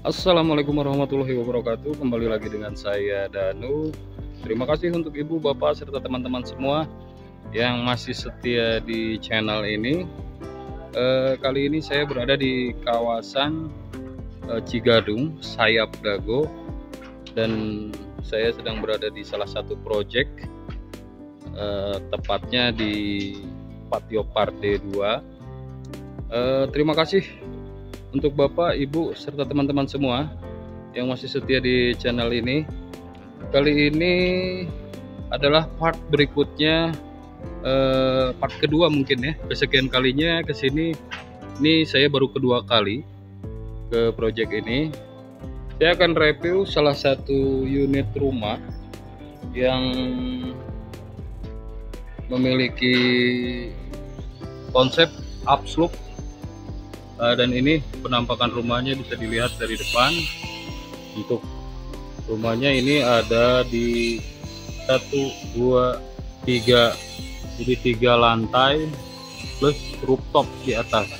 Assalamualaikum warahmatullahi wabarakatuh. Kembali lagi dengan saya Danu. Terima kasih untuk ibu, bapak, serta teman-teman semua yang masih setia di channel ini. Kali ini saya berada di kawasan Cigadung, Sayap Dago, dan saya sedang berada di salah satu proyek, tepatnya di Patio Parte 2. Terima kasih untuk Bapak, Ibu, serta teman-teman semua yang masih setia di channel ini. Kali ini adalah part berikutnya, part kedua mungkin ya, kesekian kalinya kesini. Ini saya baru kedua kali ke project ini. Saya akan review salah satu unit rumah yang memiliki konsep upslope. Dan ini penampakan rumahnya bisa dilihat dari depan. Untuk rumahnya ini ada di 1, 2, 3, jadi 3 lantai plus rooftop di atas.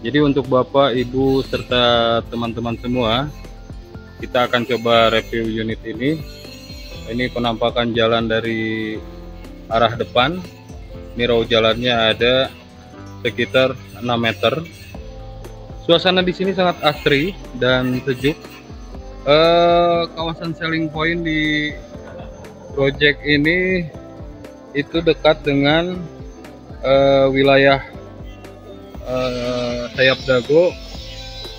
Jadi untuk bapak, ibu, serta teman-teman semua, kita akan coba review unit ini. Ini penampakan jalan dari arah depan. Ini raw jalannya ada sekitar 6 meter. Suasana di sini sangat asri dan sejuk. Kawasan selling point di project ini itu dekat dengan wilayah Sayap Dago,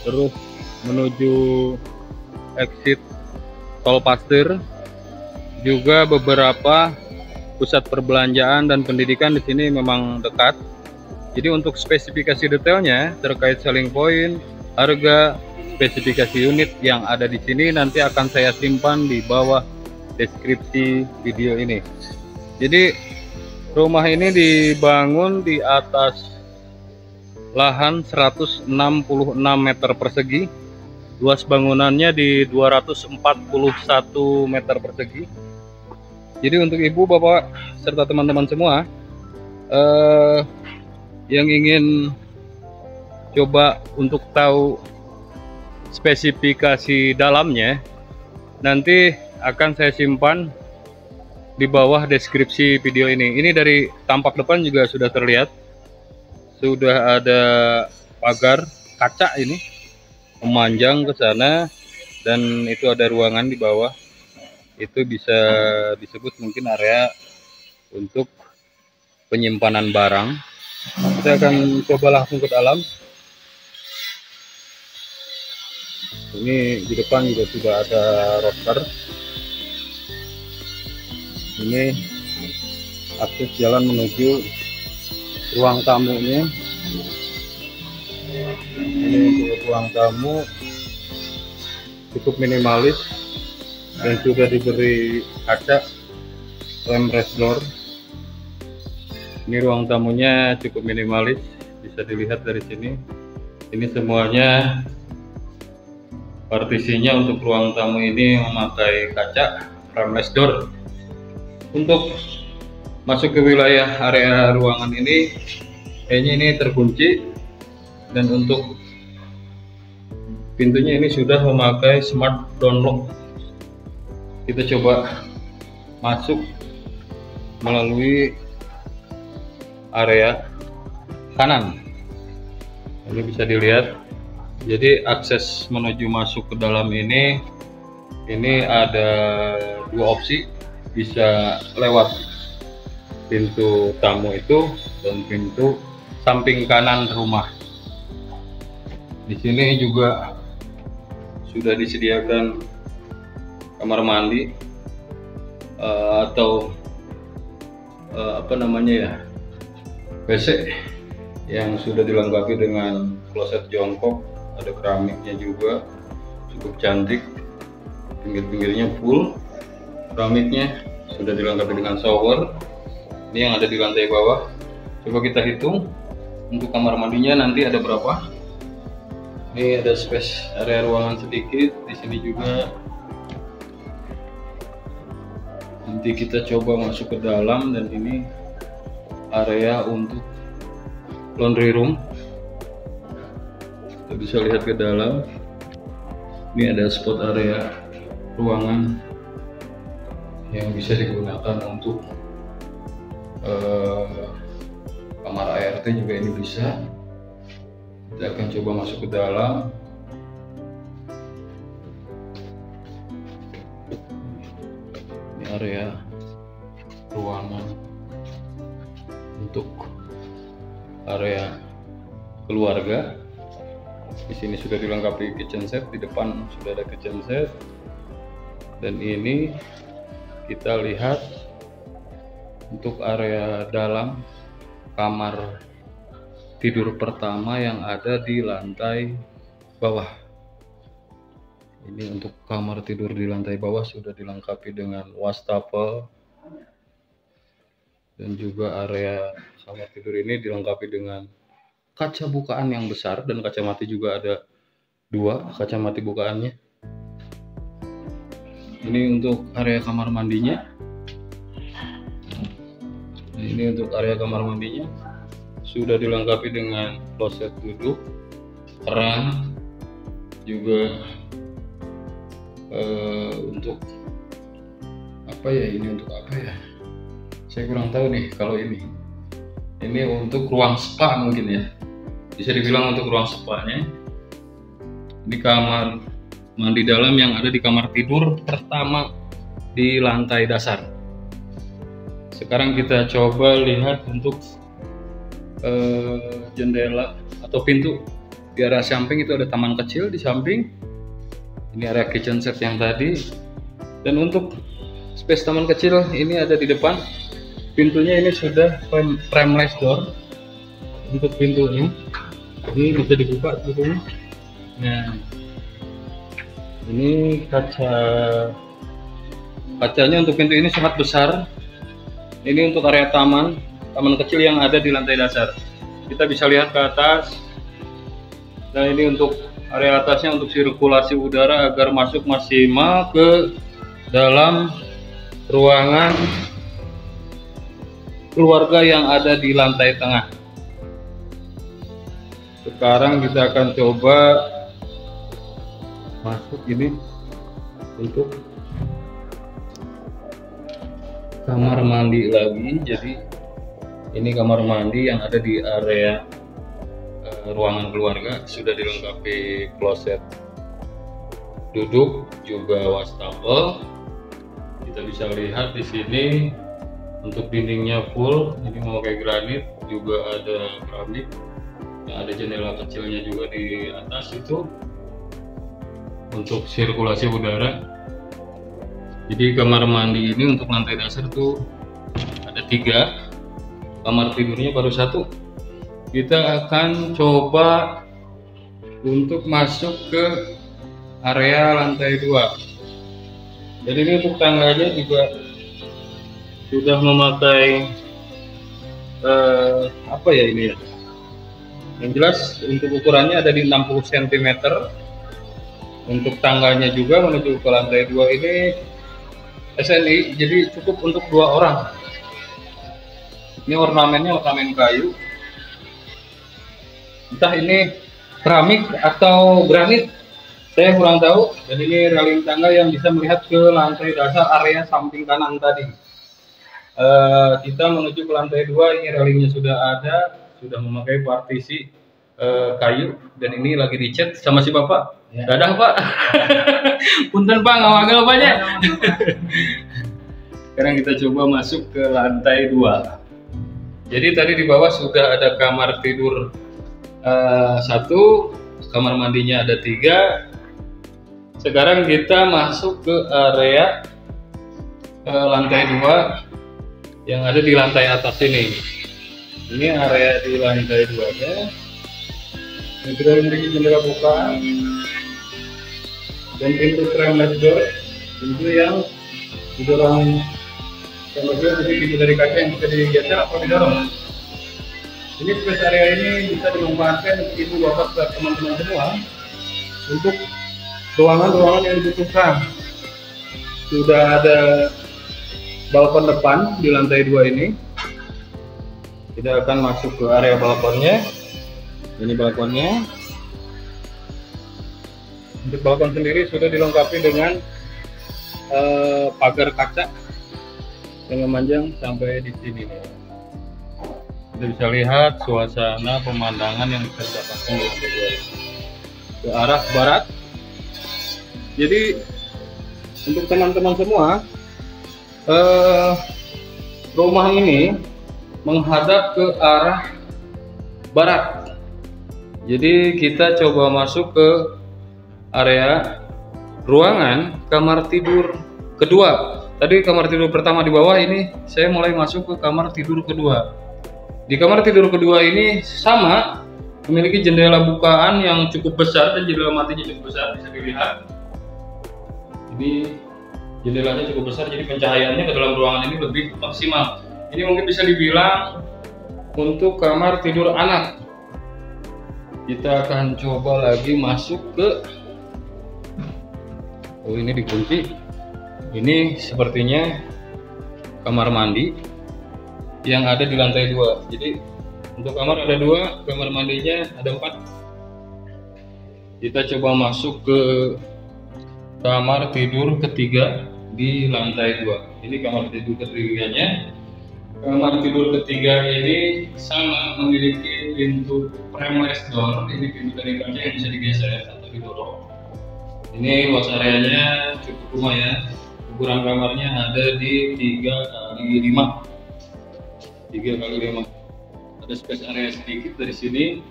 terus menuju exit tol Pasteur. Juga beberapa pusat perbelanjaan dan pendidikan di sini memang dekat. Jadi untuk spesifikasi detailnya terkait selling point, harga, spesifikasi unit yang ada di sini nanti akan saya simpan di bawah deskripsi video ini. Jadi rumah ini dibangun di atas lahan 166 meter persegi. Luas bangunannya di 241 meter persegi. Jadi untuk ibu, bapak, serta teman-teman semua yang ingin coba untuk tahu spesifikasi dalamnya, nanti akan saya simpan di bawah deskripsi video ini. Ini dari tampak depan juga sudah terlihat, sudah ada pagar kaca ini memanjang ke sana, dan itu ada ruangan di bawah. Itu bisa disebut mungkin area untuk penyimpanan barang. Kita akan coba langsung ke dalam. Ini di depan juga sudah ada roster. Ini akses jalan menuju ruang tamunya. Ini untuk ruang tamu cukup minimalis dan sudah diberi kaca rem rest door. Ini ruang tamunya cukup minimalis, bisa dilihat dari sini. Ini semuanya partisinya untuk ruang tamu ini memakai kaca frameless door. Untuk masuk ke wilayah area ruangan ini kayaknya ini terkunci, dan untuk pintunya ini sudah memakai smart downlock. Kita coba masuk melalui area kanan. Ini bisa dilihat. Jadi akses menuju masuk ke dalam ini ada dua opsi, bisa lewat pintu tamu itu dan pintu samping kanan rumah. Di sini juga sudah disediakan kamar mandi atau apa namanya ya, WC yang sudah dilengkapi dengan kloset jongkok, ada keramiknya juga, cukup cantik. Pinggir-pinggirnya full keramiknya, sudah dilengkapi dengan shower. Ini yang ada di lantai bawah. Coba kita hitung untuk kamar mandinya nanti ada berapa. Ini ada space area ruangan sedikit di sini juga. Nanti kita coba masuk ke dalam, dan ini area untuk laundry room. Kita bisa lihat ke dalam. Ini ada spot area ruangan yang bisa digunakan untuk kamar ART juga, ini bisa. Kita akan coba masuk ke dalam. Ini area ruangan untuk area keluarga. Di sini sudah dilengkapi kitchen set, di depan sudah ada kitchen set. Dan ini kita lihat untuk area dalam kamar tidur pertama yang ada di lantai bawah. Ini untuk kamar tidur di lantai bawah sudah dilengkapi dengan wastafel, dan juga area kamar tidur ini dilengkapi dengan kaca bukaan yang besar, dan kaca mati juga ada 2 kaca mati bukaannya. Ini untuk area kamar mandinya. Nah, ini untuk area kamar mandinya sudah dilengkapi dengan kloset duduk, keran, juga untuk apa ya, ini untuk apa ya, saya kurang tahu nih. Kalau ini untuk ruang spa mungkin ya, bisa dibilang untuk ruang spa-nya. Ini kamar mandi dalam yang ada di kamar tidur pertama di lantai dasar. Sekarang kita coba lihat untuk jendela atau pintu. Di area samping itu ada taman kecil di samping. Ini area kitchen set yang tadi. Dan untuk space taman kecil ini ada di depan. Pintunya ini sudah frameless door. Untuk pintunya ini bisa dibuka sebetulnya. Nah, ini kacanya untuk pintu ini sangat besar. Ini untuk area taman kecil yang ada di lantai dasar. Kita bisa lihat ke atas. Dan ini untuk area atasnya untuk sirkulasi udara agar masuk maksimal ke dalam ruangan keluarga yang ada di lantai tengah. Sekarang kita akan coba masuk ini untuk kamar mandi lagi. Jadi ini kamar mandi yang ada di area ruangan keluarga, sudah dilengkapi kloset duduk juga wastafel. Kita bisa lihat di sini untuk dindingnya full, ini memakai granit, juga ada keramik, yang ada jendela kecilnya juga di atas itu untuk sirkulasi udara. Jadi kamar mandi ini untuk lantai dasar tuh ada 3, kamar tidurnya baru 1. Kita akan coba untuk masuk ke area lantai 2. Jadi ini untuk tangganya juga sudah memakai apa ya ini ya, yang jelas untuk ukurannya ada di 60 cm. Untuk tangganya juga menuju ke lantai 2 ini SNI, jadi cukup untuk 2 orang. Ini ornamennya ornamen kayu, entah ini keramik atau granit, saya kurang tahu. Dan ini railing tangga yang bisa melihat ke lantai dasar area samping kanan tadi. Kita menuju ke lantai 2, ini railingnya sudah ada, sudah memakai partisi kayu, dan ini lagi dicat sama si bapak. Ya. Dadah pak. Punten pak, nggak magal banyak. Sekarang kita coba masuk ke lantai 2. Jadi tadi di bawah sudah ada kamar tidur 1, kamar mandinya ada 3. Sekarang kita masuk ke area lantai 2 yang ada di lantai atas ini. Ini area di lantai 2-nya. Yang sudah memiliki jendela buka dan pintu frameless door, pintu yang didorong frameless door, jadi pintu dari kaca yang bisa digeser atau didorong. Ini space area ini bisa dimanfaatkan untuk ibu bapak dan teman-teman semua untuk ruangan-ruangan yang dibutuhkan. Sudah ada balkon depan di lantai 2 ini. Kita akan masuk ke area balkonnya. Ini balkonnya. Untuk balkon sendiri sudah dilengkapi dengan pagar kaca yang memanjang sampai di sini nih. Kita bisa lihat suasana pemandangan yang bisa didapatkan ke arah barat. Jadi untuk teman-teman semua, rumah ini menghadap ke arah barat. Jadi kita coba masuk ke area ruangan kamar tidur kedua. Tadi kamar tidur pertama di bawah, ini saya mulai masuk ke kamar tidur kedua. Di kamar tidur kedua ini sama, memiliki jendela bukaan yang cukup besar dan jendela matinya cukup besar, bisa dilihat. Ini jendelanya cukup besar, jadi pencahayaannya ke dalam ruangan ini lebih maksimal. Ini mungkin bisa dibilang untuk kamar tidur anak. Kita akan coba lagi masuk ke, oh ini dikunci. Ini sepertinya kamar mandi yang ada di lantai 2. Jadi untuk kamar ada 2, kamar mandinya ada 4. Kita coba masuk ke kamar tidur ketiga di lantai 2. Ini kamar tidur ketiganya. Kamar tidur ketiga ini sama, memiliki pintu frameless door. Ini pintu dari kaca yang bisa digeser atau didorong. Ini luas areanya cukup lumayan. Ukuran kamarnya ada di 3x5. 3x5. Ada space area sedikit dari sini.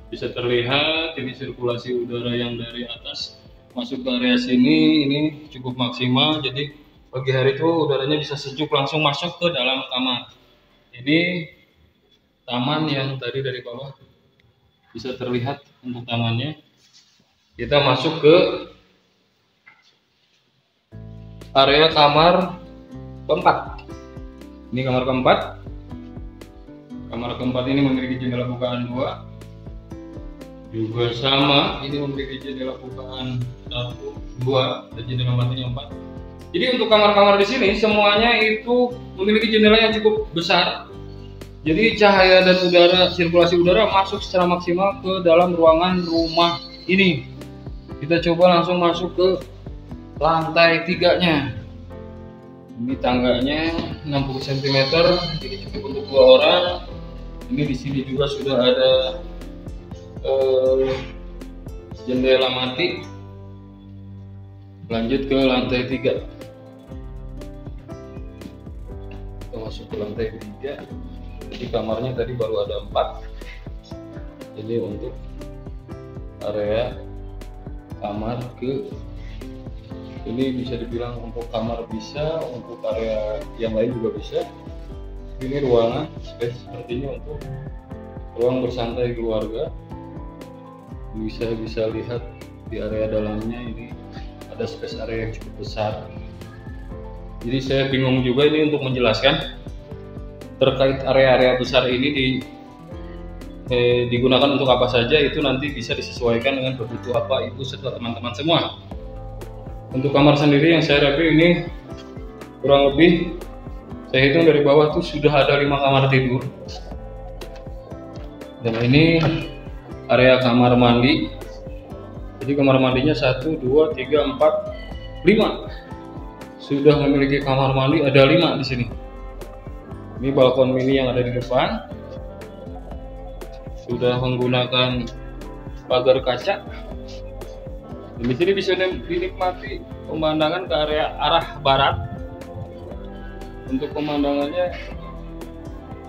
Bisa terlihat ini sirkulasi udara yang dari atas masuk ke area sini, ini cukup maksimal. Jadi pagi hari itu udaranya bisa sejuk langsung masuk ke dalam kamar. Ini taman yang tadi dari bawah bisa terlihat untuk tamannya. Kita masuk ke area kamar keempat. Ini kamar keempat. Kamar keempat ini memiliki jendela bukaan 2. Juga sama, ini memiliki jendela bukaan 1, 2, dan jendela matinya 4. Jadi untuk kamar-kamar di sini semuanya itu memiliki jendela yang cukup besar. Jadi cahaya dan udara, sirkulasi udara masuk secara maksimal ke dalam ruangan rumah ini. Kita coba langsung masuk ke lantai 3-nya. Ini tangganya 60 cm, jadi cukup untuk 2 orang. Ini di sini juga sudah ada jendela mati. Lanjut ke lantai 3. Kita masuk ke lantai 3. Jadi kamarnya tadi baru ada 4. Ini untuk area kamar ke, ini bisa dibilang untuk kamar bisa, untuk area yang lain juga bisa. Ini ruangan space sepertinya untuk ruang bersantai keluarga. Bisa lihat di area dalamnya ini ada space area yang cukup besar. Jadi saya bingung juga ini untuk menjelaskan terkait area-area besar ini digunakan untuk apa saja. Itu nanti bisa disesuaikan dengan kebutuhan apa ibu serta teman-teman semua. Untuk kamar sendiri yang saya review ini kurang lebih saya hitung dari bawah tuh sudah ada 5 kamar tidur. Dan ini area kamar mandi. Jadi kamar mandinya 1, 2, 3, 4, 5. Sudah memiliki kamar mandi, ada 5 di sini. Ini balkon mini yang ada di depan. Sudah menggunakan pagar kaca. Dan di sini bisa dinikmati pemandangan ke area arah barat. Untuk pemandangannya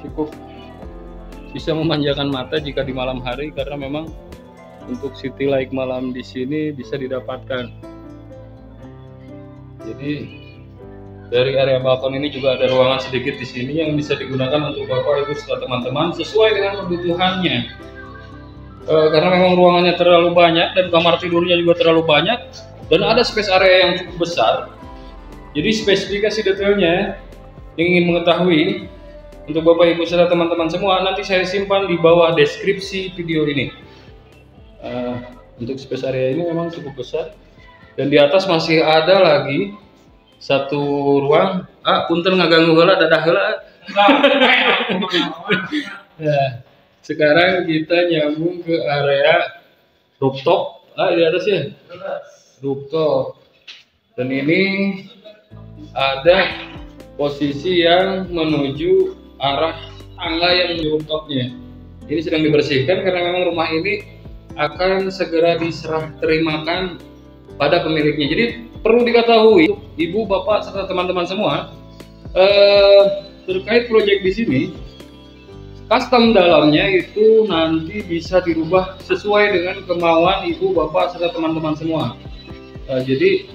cukup bisa memanjakan mata jika di malam hari, karena memang untuk city light malam di sini bisa didapatkan. Jadi dari area balkon ini juga ada ruangan sedikit di sini yang bisa digunakan untuk bapak ibu serta teman-teman sesuai dengan kebutuhannya. Karena memang ruangannya terlalu banyak dan kamar tidurnya juga terlalu banyak dan ada space area yang cukup besar. Jadi spesifikasi detailnya yang ingin mengetahui untuk bapak ibu serta teman-teman semua, nanti saya simpan di bawah deskripsi video ini. Untuk space area ini memang cukup besar dan di atas masih ada lagi satu ruang. Punten ngaganggu heula dadah heula. Nah, sekarang kita nyambung ke area rooftop. Di atas ya. rooftop. Dan ini ada posisi yang menuju arah tangga yang di rooftopnya. Ini sedang dibersihkan karena memang rumah ini akan segera diserah terimakan pada pemiliknya. Jadi perlu diketahui ibu, bapak, serta teman-teman semua terkait proyek di sini, custom dalamnya itu nanti bisa dirubah sesuai dengan kemauan ibu, bapak, serta teman-teman semua. Jadi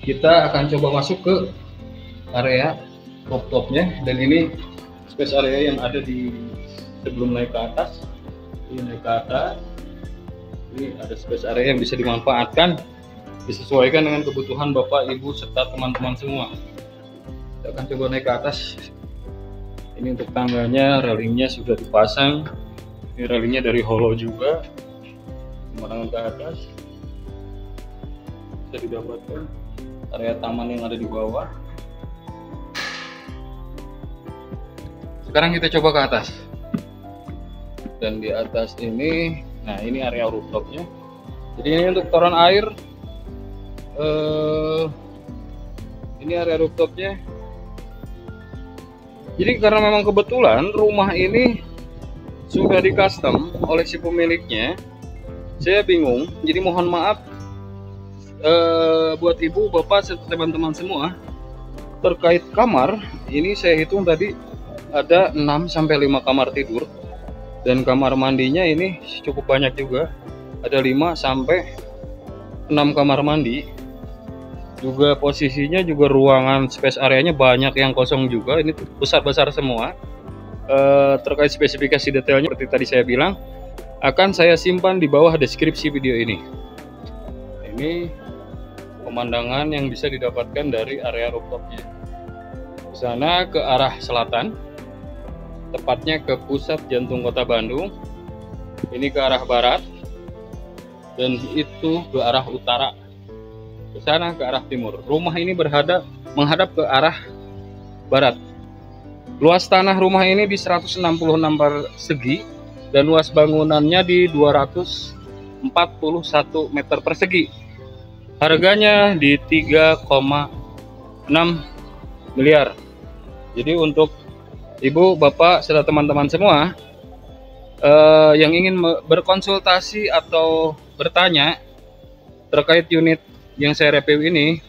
kita akan coba masuk ke area rooftopnya, dan ini space area yang ada di sebelum naik ke atas. Ini naik ke atas, ini ada space area yang bisa dimanfaatkan, disesuaikan dengan kebutuhan bapak, ibu, serta teman-teman semua. Kita akan coba naik ke atas. Ini untuk tangganya, railingnya sudah dipasang. Ini railingnya dari Holo juga. Pemandangan ke atas bisa didapatkan area taman yang ada di bawah. Sekarang kita coba ke atas. Dan di atas ini, nah ini area rooftopnya. Jadi ini untuk toran air. Ini area rooftopnya. Jadi karena memang kebetulan rumah ini sudah di custom oleh si pemiliknya, saya bingung. Jadi mohon maaf buat ibu, bapak, serta teman-teman semua terkait kamar. Ini saya hitung tadi ada 6-5 kamar tidur, dan kamar mandinya ini cukup banyak juga, ada 5-6 kamar mandi. Juga posisinya juga ruangan space areanya banyak yang kosong juga. Ini besar-besar semua. Terkait spesifikasi detailnya seperti tadi saya bilang, akan saya simpan di bawah deskripsi video ini. Ini pemandangan yang bisa didapatkan dari area rooftopnya. Di sana ke arah selatan, tepatnya ke pusat jantung kota Bandung. Ini ke arah barat, dan itu ke arah utara. Ke sana ke arah timur. Rumah ini menghadap ke arah barat. Luas tanah rumah ini di 166 persegi, dan luas bangunannya di 241 meter persegi. Harganya di 3,6 miliar. Jadi untuk ibu, bapak, serta teman-teman semua yang ingin berkonsultasi atau bertanya terkait unit yang saya review ini,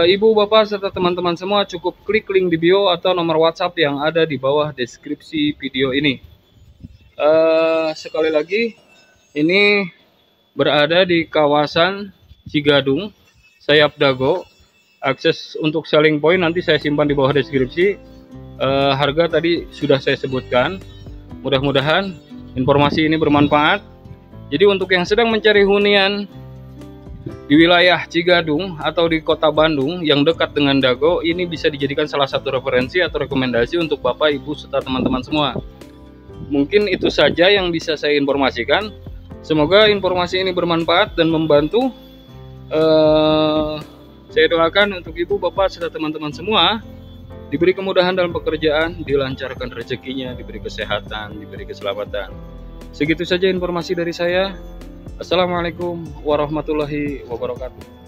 ibu, bapak, serta teman-teman semua cukup klik link di bio atau nomor WhatsApp yang ada di bawah deskripsi video ini. Sekali lagi, ini berada di kawasan Cigadung, Sayap Dago. Akses untuk selling point nanti saya simpan di bawah deskripsi. Harga tadi sudah saya sebutkan. Mudah-mudahan informasi ini bermanfaat. Jadi untuk yang sedang mencari hunian di wilayah Cigadung atau di kota Bandung yang dekat dengan Dago, ini bisa dijadikan salah satu referensi atau rekomendasi untuk bapak, ibu, serta teman-teman semua. Mungkin itu saja yang bisa saya informasikan. Semoga informasi ini bermanfaat dan membantu. Saya doakan untuk ibu, bapak, serta teman-teman semua diberi kemudahan dalam pekerjaan, dilancarkan rezekinya, diberi kesehatan, diberi keselamatan. Segitu saja informasi dari saya. Assalamualaikum warahmatullahi wabarakatuh.